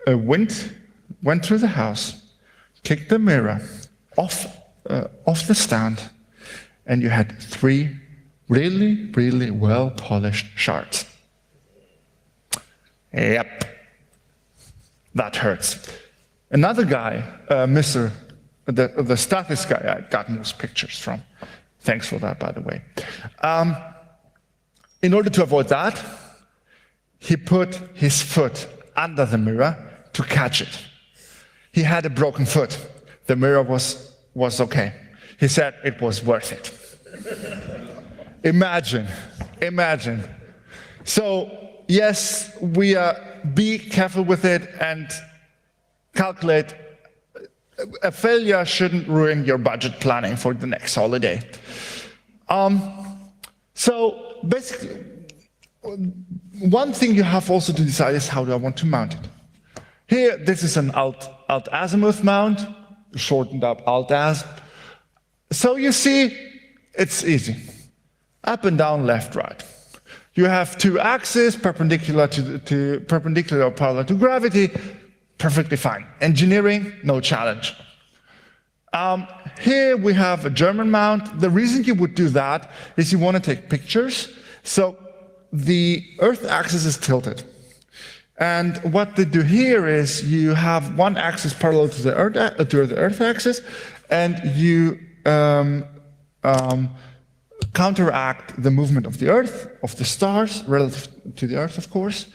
went through the house, kicked the mirror off the stand, and you had 3 really, really well-polished shards. Yep, that hurts. Another guy, the status guy I got most pictures from. Thanks for that, by the way. In order to avoid that, he put his foot under the mirror to catch it. He had a broken foot. The mirror was okay. He said it was worth it. Imagine. So, yes, be careful with it and calculate. A failure shouldn't ruin your budget planning for the next holiday. So basically, one thing you have also to decide is how do I want to mount it. Here, this is an alt-azimuth mount, shortened up alt-az. So you see, it's easy. Up and down, left, right. You have 2 axes, perpendicular or parallel to gravity, perfectly fine. Engineering, no challenge. Here we have a German mount. The reason you would do that is you want to take pictures. So the Earth axis is tilted. And what they do here is you have one axis parallel to the Earth axis, and you counteract the movement of the Earth, of the stars, relative to the Earth, of course,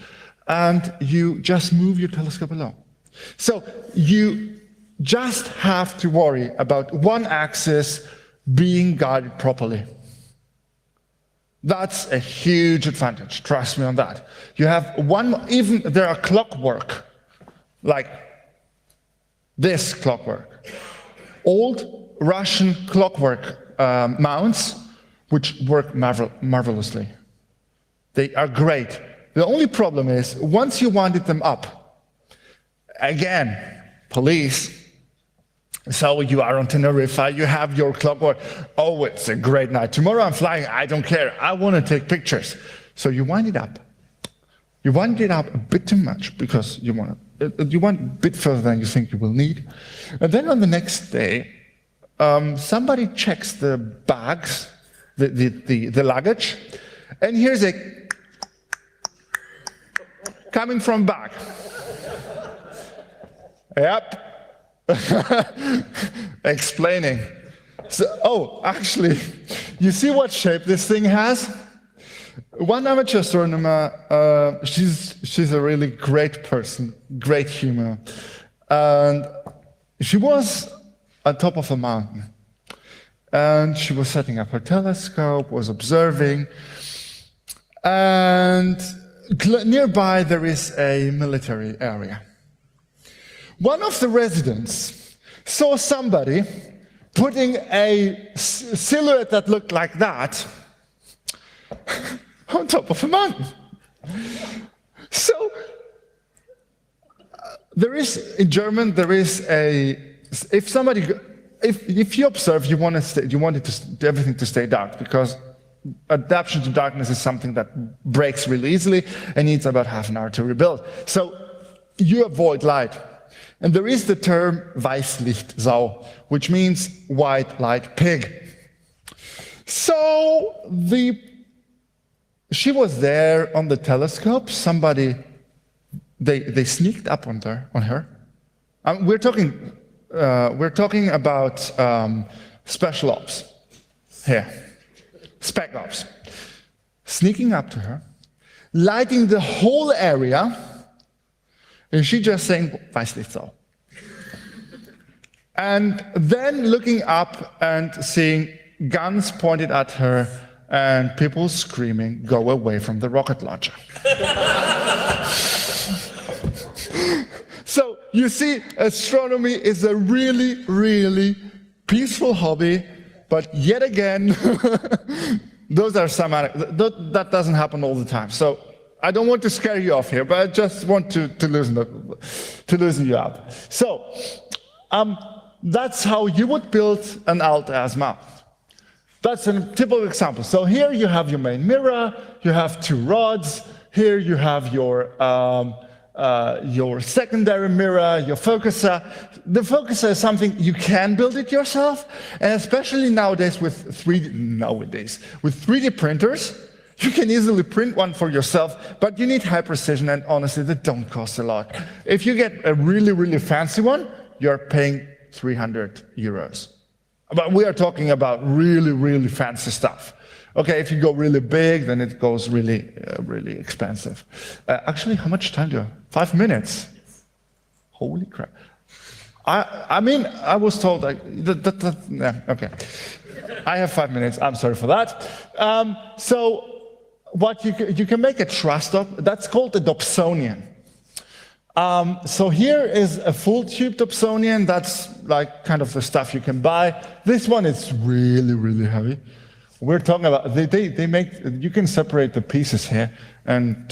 and you just move your telescope along. So you just have to worry about one axis being guided properly. That's a huge advantage, trust me on that. You have even there are clockwork, like this clockwork. Old Russian clockwork mounts, which work marvelously. They are great. The only problem is, once you winded them up, again, police, so you are on Tenerife, you have your clockwork, oh, it's a great night. Tomorrow I'm flying, I don't care, I want to take pictures. So you wind it up. You wind it up a bit too much because you want a bit further than you think you will need. And then on the next day, somebody checks the bags, the luggage, and here's a coming from back. Yep. Explaining. So, actually, you see what shape this thing has? One amateur astronomer, she's a really great person, great humor, and she was on top of a mountain. And she was setting up her telescope, was observing, and nearby there is a military area. One of the residents saw somebody putting a silhouette that looked like that on top of a mountain. So, in German, there is if you observe, you want everything to stay dark, because adaptation to darkness is something that breaks really easily and needs about half an hour to rebuild. So you avoid light. And there is the term Weißlichtsau, which means white light pig. So she was there on the telescope. They sneaked up on her. We're talking about special ops here, spec ops, sneaking up to her, lighting the whole area, And she just saying, weiß nicht so. And then looking up and seeing guns pointed at her and people screaming, go away from the rocket launcher. So you see, astronomy is a really, really peaceful hobby, but yet again, those are some, that doesn't happen all the time. So I don't want to scare you off here, but I just want to loosen you up. So that's how you would build an alt-as mount. That's a typical example. So here you have your main mirror, you have two rods, here you have your secondary mirror, your focuser. The focuser is something you can build it yourself, and especially nowadays with 3D printers, you can easily print one for yourself, but you need high precision, and honestly, they don't cost a lot. If you get a really, really fancy one, you're paying 300 euros. But we are talking about really, really fancy stuff. Okay, if you go really big, then it goes really, really expensive. Actually, how much time do you have? 5 minutes. Holy crap. I mean, I was told, yeah, okay. I have 5 minutes, I'm sorry for that. So what you can make a truss dop, that's called a Dobsonian. So here is a full tube Dobsonian, that's like kind of the stuff you can buy. This one is really, really heavy. We're talking about, they make, you can separate the pieces here and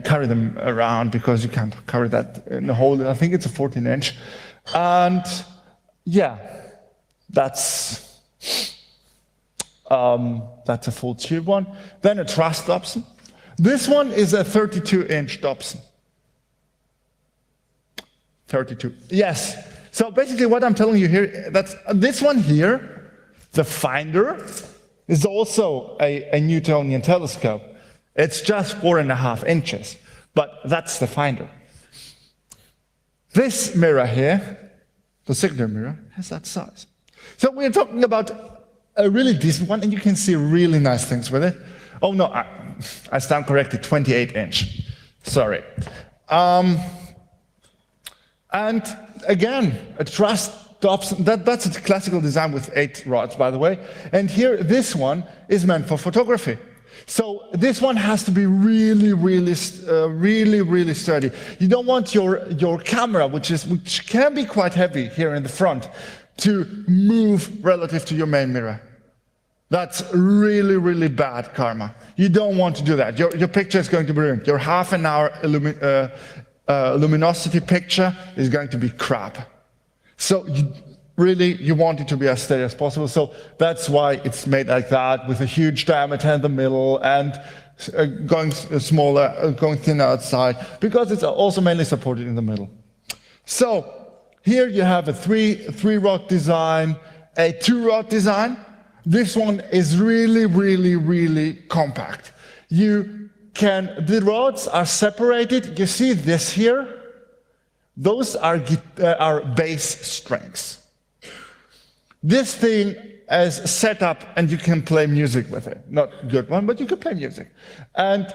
carry them around because you can't carry that in the whole, I think it's a 14-inch. And yeah, that's a full tube one. Then a truss Dobson. This one is a 32-inch Dobson. 32, yes. So basically what I'm telling you here, that's this one here, the finder, is also a Newtonian telescope. It's just 4.5 inches, but that's the finder. This mirror here, the secondary mirror, has that size. So we're talking about a really decent one, and you can see really nice things with it. Oh no, I stand corrected, 28-inch. Sorry. And again, a truss Dobson, that's a classical design with 8 rods, by the way. And here, this one is meant for photography. So this one has to be really, really sturdy. You don't want your camera, which can be quite heavy here in the front, to move relative to your main mirror. That's really, really bad karma. You don't want to do that. Your picture is going to be ruined. Your half-an-hour luminosity picture is going to be crap. So you want it to be as steady as possible. So that's why it's made like that, with a huge diameter in the middle and going smaller, going thinner outside, because it's also mainly supported in the middle. So here you have a three-rod design, a 2-rod design. This one is really, really, really compact. The rods are separated. You see this here? Those are bass strings. This thing is set up and you can play music with it. Not a good one, but you can play music. And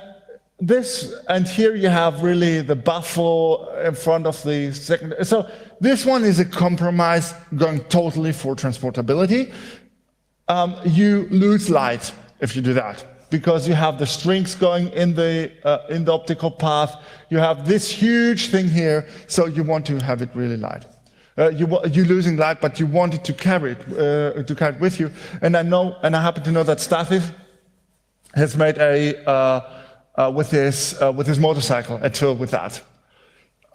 here you have really the baffle in front of the second. So this one is a compromise going totally for transportability. You lose light if you do that, because you have the strings going in the optical path. You have this huge thing here, so you want to have it really light. You're losing light, but you wanted to carry it with you. And I happen to know that Stathis has made with his motorcycle a tool with that.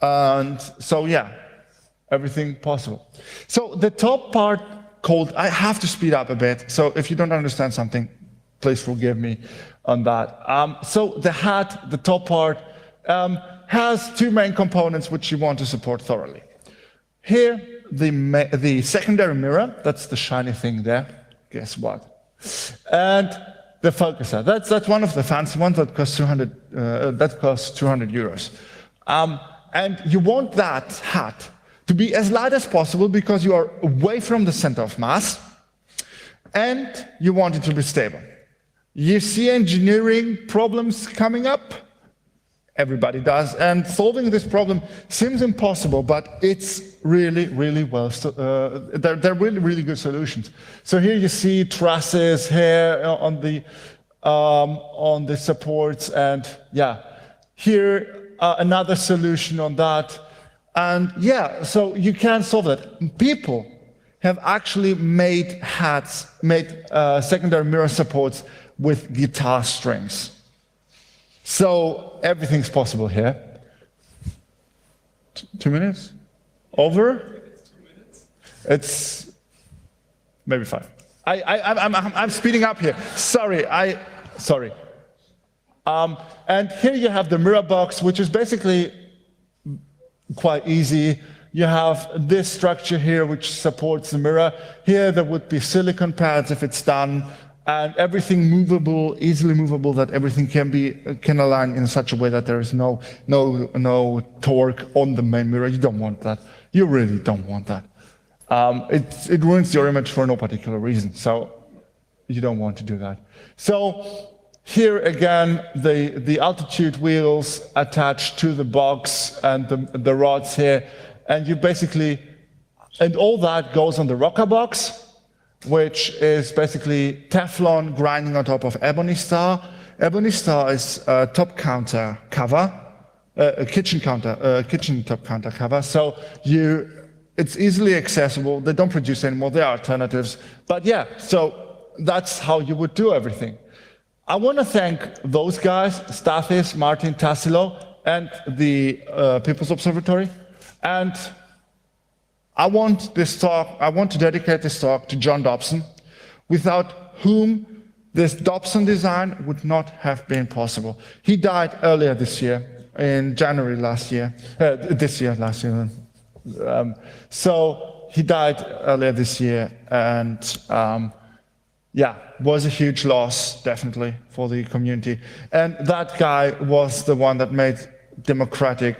And so yeah, everything possible. So the top part I have to speed up a bit. So if you don't understand something, please forgive me on that. So the hat, the top part, has 2 main components which you want to support thoroughly. Here, the secondary mirror, that's the shiny thing there. Guess what? And the focuser. That's one of the fancy ones that costs 200 euros. And you want that hat to be as light as possible because you are away from the center of mass, and you want it to be stable. You see engineering problems coming up? Everybody does. And solving this problem seems impossible, but it's really, really well, they're really, really good solutions. So here you see trusses here on the supports, and yeah, here another solution on that. And yeah, so you can solve that. People have actually made hats, secondary mirror supports with guitar strings. So everything's possible here. 2 minutes? Over? It's maybe 5. I'm speeding up here. Sorry. And here you have the mirror box, which is basically quite easy. You have this structure here, which supports the mirror. Here there would be silicon pads if it's done. And everything movable, easily movable, that everything can align in such a way that there is no torque on the main mirror. You don't want that. You really don't want that. It ruins your image for no particular reason. So you don't want to do that. So here again, the altitude wheels attached to the box and the rods here, and you basically, and all that goes on the rocker box, which is basically Teflon grinding on top of Ebony Star. Ebony Star is a top counter cover, a kitchen top counter cover. So it's easily accessible. They don't produce anymore. There are alternatives. But yeah, so that's how you would do everything. I want to thank those guys, Stathis, Martin, Tassilo, and the People's Observatory. And I want to dedicate this talk to John Dobson, without whom this Dobson design would not have been possible. He died earlier this year, in January last year. So he died earlier this year, and yeah, was a huge loss, definitely, for the community. And that guy was the one that made democratized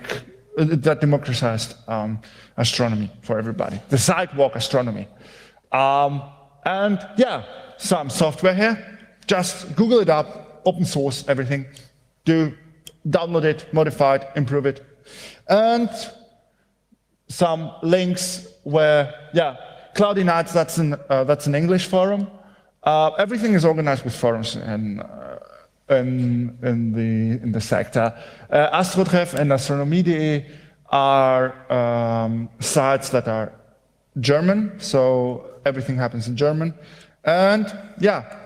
astronomy for everybody, the sidewalk astronomy. And yeah, some software here. Just Google it up, open source, everything. Download it, modify it, improve it. And some links where, yeah, Cloudy Nights, that's an English forum. Everything is organized with forums in the sector. Astrotreff and Astronomie.de are sites that are German, so everything happens in German. And yeah,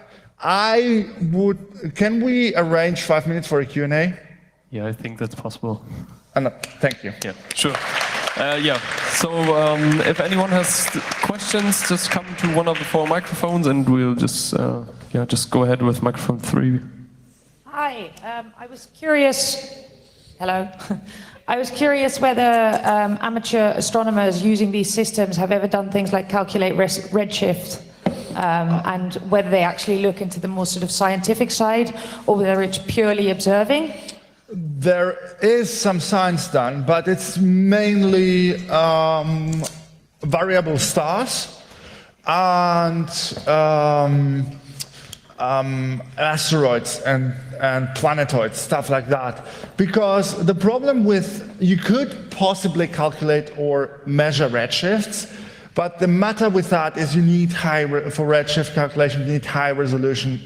can we arrange 5 minutes for a Q&A? Yeah, I think that's possible. Thank you. Yeah, sure. Yeah, so if anyone has questions, just come to one of the 4 microphones and we'll just go ahead with microphone 3. Hi, I was curious. Hello. I was curious whether amateur astronomers using these systems have ever done things like calculate redshift, and whether they actually look into the more sort of scientific side, or whether it's purely observing. There is some science done, but it's mainly variable stars and asteroids and planetoids, stuff like that. Because the problem you could possibly calculate or measure redshifts, but the matter with that is you need for redshift calculation, you need high resolution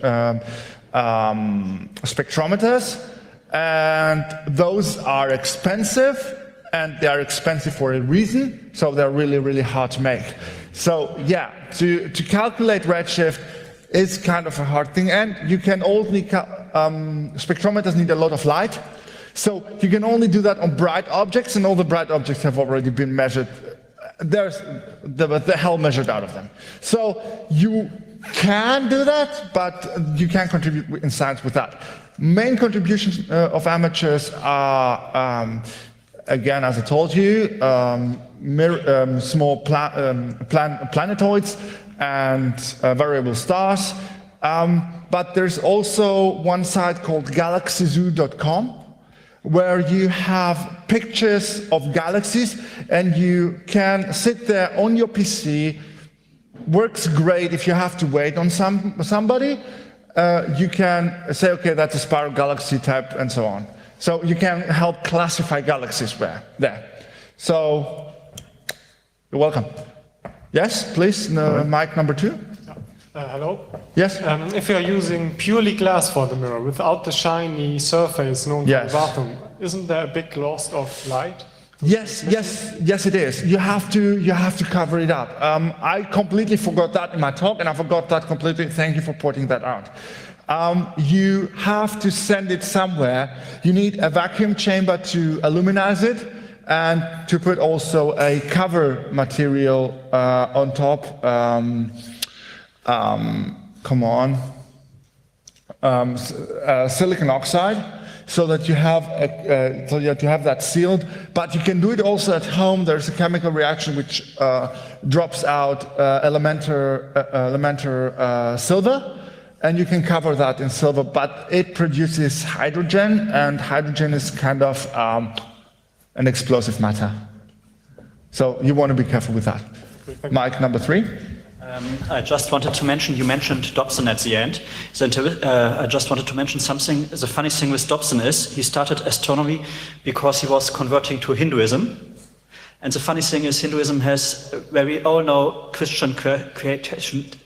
spectrometers, and those are expensive, and they are expensive for a reason, so they're really, really hard to make. So yeah, to calculate redshift is kind of a hard thing, and you can only, spectrometers need a lot of light, so you can only do that on bright objects, and all the bright objects have already been measured. There's the hell measured out of them. So you can do that, but you can't contribute in science with that. Main contributions of amateurs are, again, as I told you, small planetoids and variable stars. But there's also one site called galaxyzoo.com, where you have pictures of galaxies, and you can sit there on your PC. Works great if you have to wait on somebody. You can say, okay, that's a spiral galaxy type, and so on. So you can help classify galaxies there. So you're welcome. Yes, please, mic number 2. Hello? Yes? If you're using purely glass for the mirror, without the shiny surface known from the bathroom, isn't there a big loss of light? Yes, it is. You have to cover it up. I completely forgot that in my talk, and I forgot that completely. Thank you for pointing that out. You have to send it somewhere. You need a vacuum chamber to illuminize it, and to put also a cover material on top. Silicon oxide, so that you have that sealed. But you can do it also at home. There's a chemical reaction which drops out elemental silver, and you can cover that in silver. But it produces hydrogen, and hydrogen is kind of an explosive matter. So you want to be careful with that. Mic number 3. I just wanted to mention, you mentioned Dobson at the end. So I just wanted to mention something. The funny thing with Dobson is he started astronomy because he was converting to Hinduism. And the funny thing is Hinduism has, where we all know Christian creationism.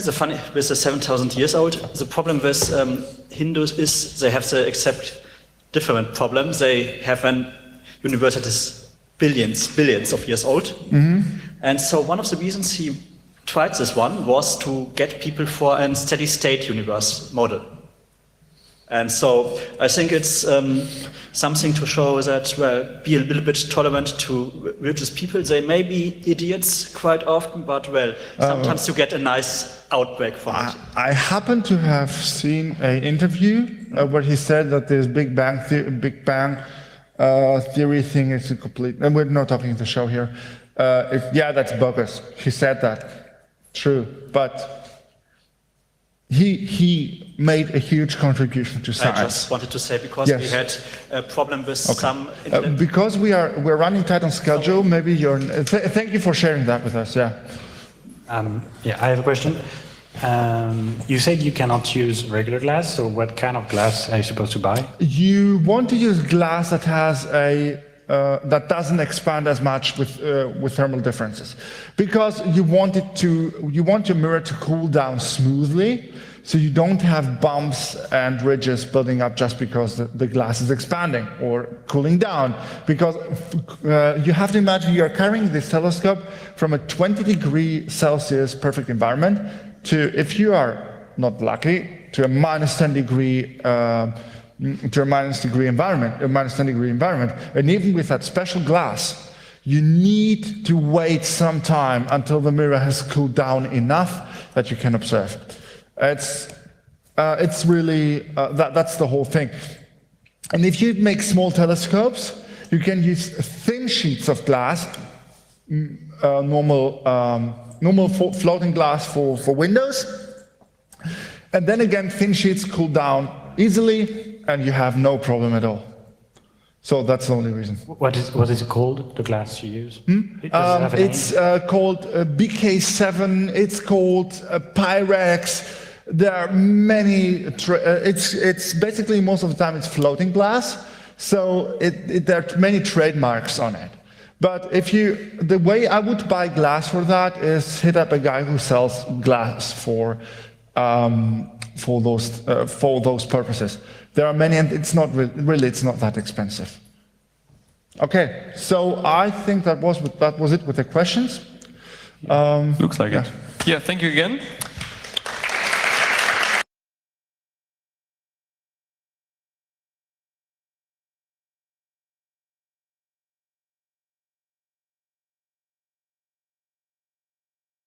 The funny, with the 7,000 years old, the problem with Hindus is they have to accept different problems. They have an universe that is billions of years old. And so one of the reasons he tried this one was to get people for a steady state universe model. And so I think it's something to show that, well, be a little bit tolerant to religious people. They may be idiots quite often, but well, sometimes you get a nice outbreak from it. I happen to have seen an interview where he said that this Big Bang theory thing is a complete, and we're not talking the show here. That's bogus. He said that. True. But he made a huge contribution to science. I just wanted to say, because we had a problem with some... because we're running tight on schedule, maybe you're... thank you for sharing that with us, I have a question. You said you cannot use regular glass, so what kind of glass are you supposed to buy? You want to use glass that has that doesn't expand as much with thermal differences, because you want your mirror to cool down smoothly, so you don't have bumps and ridges building up just because the glass is expanding or cooling down. Because you have to imagine you are carrying this telescope from a 20°C perfect environment to, if you are not lucky, to a minus 10 degree environment. And even with that special glass, you need to wait some time until the mirror has cooled down enough that you can observe. It's really that's the whole thing. And if you make small telescopes, you can use thin sheets of glass, normal floating glass for windows, and then again thin sheets cool down easily, and you have no problem at all. So that's the only reason. What is it called, the glass you use? It's called BK7, it's called Pyrex. There are many, it's basically most of the time it's floating glass, so there are many trademarks on it. But the way I would buy glass for that is hit up a guy who sells glass for those purposes. There are many, and it's not really it's not that expensive. Okay, so I think that was it with the questions. Looks like it. Yeah, thank you again.